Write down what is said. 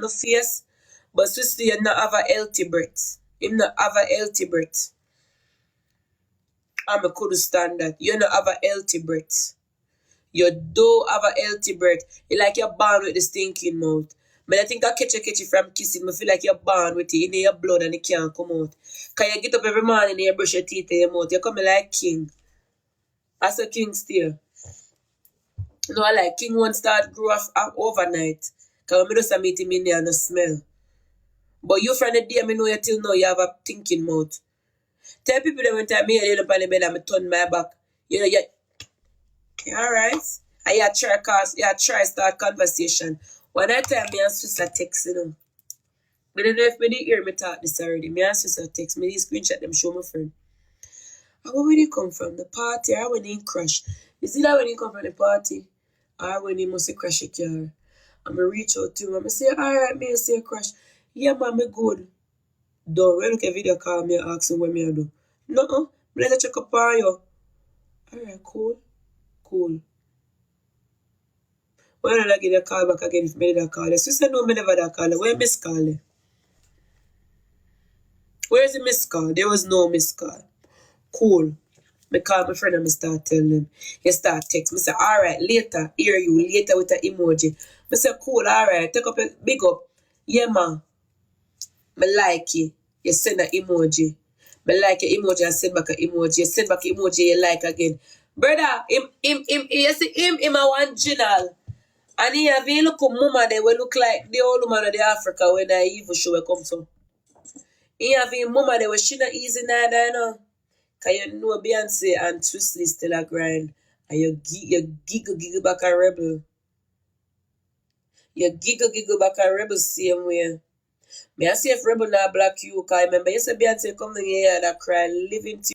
on the face. But Swisley, you not have a healthy breath. Him not have a healthy breath. I could stand that. You not have a healthy breath. You don't have a healthy breath. You like you're born with the stinking mouth. But I think I catch you from kissing. I feel like you're born with it in your blood and it can't come out. Because you get up every morning and you brush your teeth in your mouth. You come like king. As a king still. No, I like king won't start grow up overnight. Because I just meet him in there and no smell. But you from the day I know you till now you have a thinking mouth. Tell people that when time me head up on the bed and I turn my back. You know, alright. And you try start conversation. One night time me and Swiss text, you know. I don't know if me did hear me talk this already. Me and Swiss text. Me did screenshot them show my friend. And where did he come from? The party or when he crash? Is it that when he come from the party? Or when he must crash a car? And I reach out to him and I say, alright, me say crash. Yeah man, me good. Don't when look at video call me and ask him what me I do. No, let check up on you. Alright, cool. Why don't I give you a call back again if me did call you? So say no, me never that call you. Where miss call you? Where's the miss call? There was no miss call. Cool. Me call my friend and me start telling him. He start text. Me say, alright, later. Hear you. Later with the emoji. Me say, cool, alright. Take up a big up. Yeah, man. Me like you. You send an emoji. Me like your emoji and send back an emoji. You send back an emoji you like again. Brother, you see him a one general. And he have a look mama there will look like the old woman of the Africa when the evil show will come to. He have a mama there where she not easy neither, you know. Cause you know Beyonce and Twistley still a grind. And you giggle back a rebel. You giggle back a rebel same way. Me I see if rebel not black you, cause remember you say Beyonce come in here that cry living to